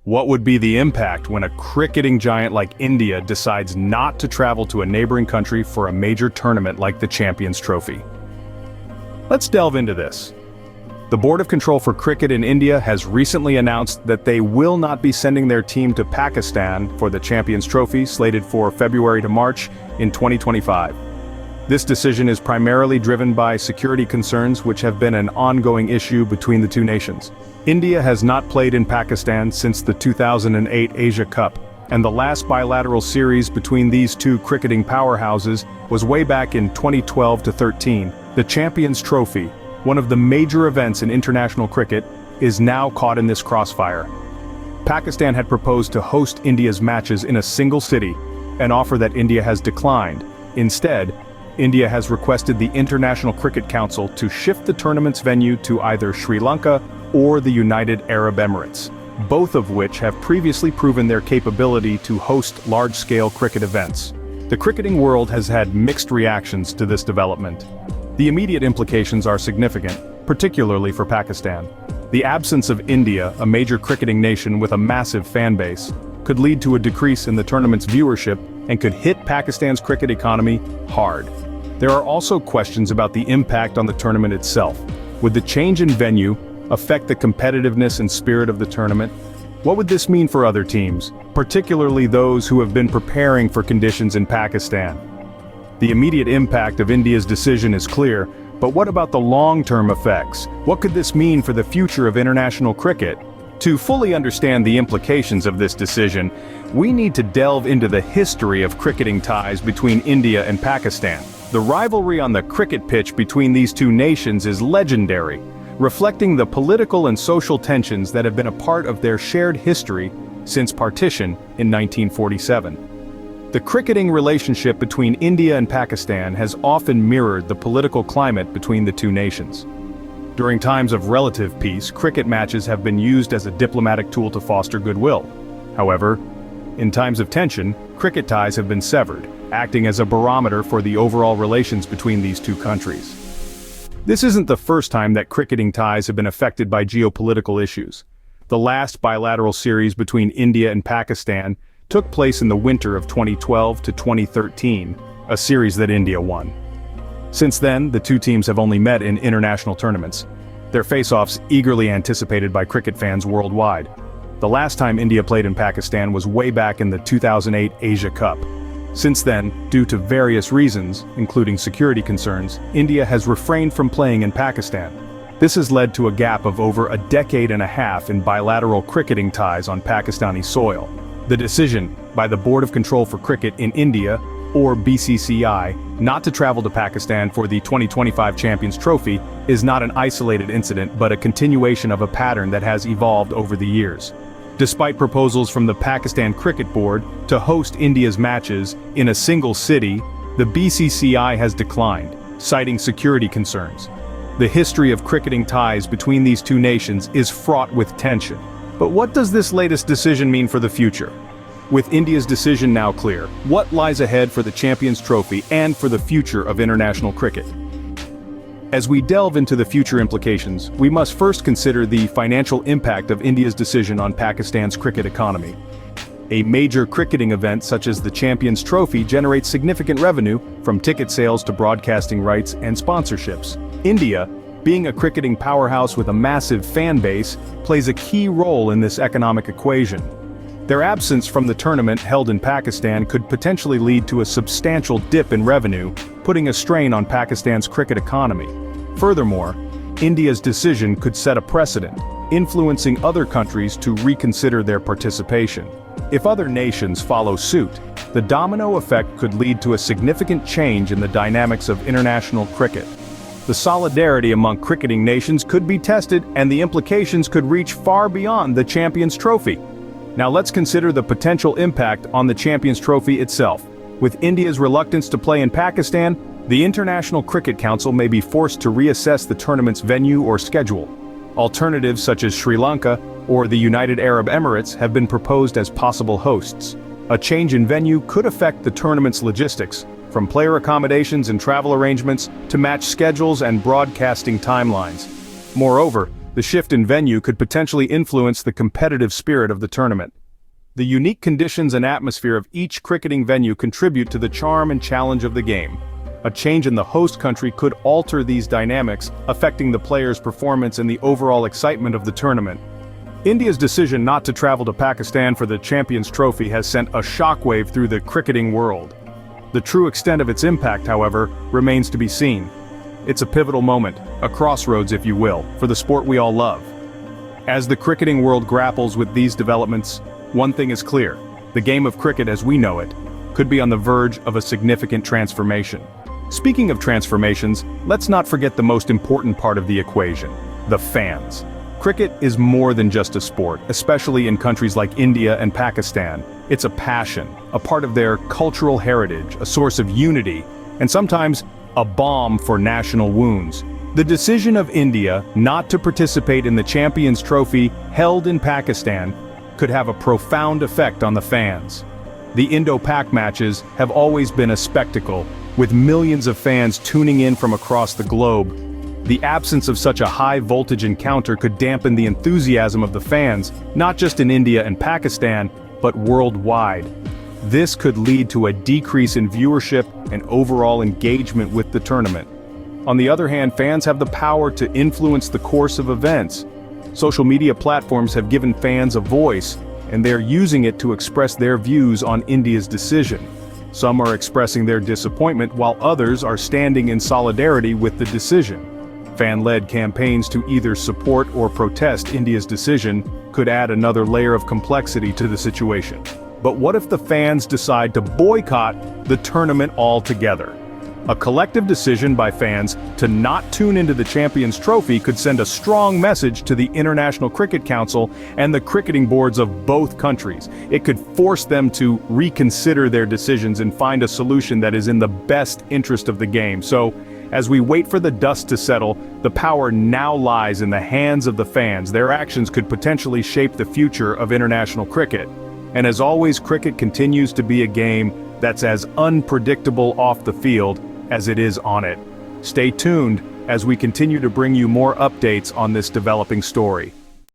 What would be the impact when a cricketing giant like India decides not to travel to a neighboring country for a major tournament like the Champions Trophy? Let's delve into this. The Board of Control for Cricket in India has recently announced that they will not be sending their team to Pakistan for the Champions Trophy slated for February to March in 2025. This decision is primarily driven by security concerns which have been an ongoing issue between the two nations. India has not played in Pakistan since the 2008 Asia Cup, and the last bilateral series between these two cricketing powerhouses was way back in 2012-13. The Champions Trophy, one of the major events in international cricket, is now caught in this crossfire. Pakistan had proposed to host India's matches in a single city, an offer that India has declined. Instead, India has requested the International Cricket Council to shift the tournament's venue to either Sri Lanka or the United Arab Emirates, both of which have previously proven their capability to host large-scale cricket events. The cricketing world has had mixed reactions to this development. The immediate implications are significant, particularly for Pakistan. The absence of India, a major cricketing nation with a massive fan base, could lead to a decrease in the tournament's viewership and could hit Pakistan's cricket economy hard. There are also questions about the impact on the tournament itself. Would the change in venue affect the competitiveness and spirit of the tournament? What would this mean for other teams, particularly those who have been preparing for conditions in Pakistan? The immediate impact of India's decision is clear, but what about the long-term effects? What could this mean for the future of international cricket? To fully understand the implications of this decision, we need to delve into the history of cricketing ties between India and Pakistan. The rivalry on the cricket pitch between these two nations is legendary, reflecting the political and social tensions that have been a part of their shared history since partition in 1947. The cricketing relationship between India and Pakistan has often mirrored the political climate between the two nations. During times of relative peace, cricket matches have been used as a diplomatic tool to foster goodwill. However, in times of tension, cricket ties have been severed, acting as a barometer for the overall relations between these two countries. This isn't the first time that cricketing ties have been affected by geopolitical issues. The last bilateral series between India and Pakistan took place in the winter of 2012 to 2013, a series that India won. Since then, the two teams have only met in international tournaments, their face-offs eagerly anticipated by cricket fans worldwide. The last time India played in Pakistan was way back in the 2008 Asia Cup. Since then, due to various reasons, including security concerns, India has refrained from playing in Pakistan. This has led to a gap of over a decade and a half in bilateral cricketing ties on Pakistani soil. The decision by the Board of Control for Cricket in India, or BCCI, not to travel to Pakistan for the 2025 Champions Trophy is not an isolated incident but a continuation of a pattern that has evolved over the years. Despite proposals from the Pakistan Cricket Board to host India's matches in a single city, the BCCI has declined, citing security concerns. The history of cricketing ties between these two nations is fraught with tension. But what does this latest decision mean for the future? With India's decision now clear, what lies ahead for the Champions Trophy and for the future of international cricket? As we delve into the future implications, we must first consider the financial impact of India's decision on Pakistan's cricket economy. A major cricketing event such as the Champions Trophy generates significant revenue, from ticket sales to broadcasting rights and sponsorships. India, being a cricketing powerhouse with a massive fan base, plays a key role in this economic equation. Their absence from the tournament held in Pakistan could potentially lead to a substantial dip in revenue, putting a strain on Pakistan's cricket economy. Furthermore, India's decision could set a precedent, influencing other countries to reconsider their participation. If other nations follow suit, the domino effect could lead to a significant change in the dynamics of international cricket. The solidarity among cricketing nations could be tested, and the implications could reach far beyond the Champions Trophy. Now let's consider the potential impact on the Champions Trophy itself. With India's reluctance to play in Pakistan, the International Cricket Council may be forced to reassess the tournament's venue or schedule. Alternatives such as Sri Lanka or the United Arab Emirates have been proposed as possible hosts. A change in venue could affect the tournament's logistics, from player accommodations and travel arrangements to match schedules and broadcasting timelines. Moreover, The shift in venue could potentially influence the competitive spirit of the tournament. The unique conditions and atmosphere of each cricketing venue contribute to the charm and challenge of the game. A change in the host country could alter these dynamics, affecting the players' performance and the overall excitement of the tournament. India's decision not to travel to Pakistan for the Champions Trophy has sent a shockwave through the cricketing world. The true extent of its impact, however, remains to be seen. It's a pivotal moment, a crossroads if you will, for the sport we all love. As the cricketing world grapples with these developments, one thing is clear: the game of cricket as we know it could be on the verge of a significant transformation. Speaking of transformations, let's not forget the most important part of the equation: the fans. Cricket is more than just a sport, especially in countries like India and Pakistan. It's a passion, a part of their cultural heritage, a source of unity, and sometimes a balm for national wounds. The decision of India not to participate in the Champions Trophy held in Pakistan could have a profound effect on the fans. The Indo-Pak matches have always been a spectacle, with millions of fans tuning in from across the globe. The absence of such a high-voltage encounter could dampen the enthusiasm of the fans, not just in India and Pakistan, but worldwide. This could lead to a decrease in viewership and overall engagement with the tournament. On the other hand, fans have the power to influence the course of events. Social media platforms have given fans a voice, and they're using it to express their views on India's decision. Some are expressing their disappointment, while others are standing in solidarity with the decision. Fan-led campaigns to either support or protest India's decision could add another layer of complexity to the situation. But what if the fans decide to boycott the tournament altogether? A collective decision by fans to not tune into the Champions Trophy could send a strong message to the International Cricket Council and the cricketing boards of both countries. It could force them to reconsider their decisions and find a solution that is in the best interest of the game. So, as we wait for the dust to settle, the power now lies in the hands of the fans. Their actions could potentially shape the future of international cricket. And as always, cricket continues to be a game that's as unpredictable off the field as it is on it. Stay tuned as we continue to bring you more updates on this developing story.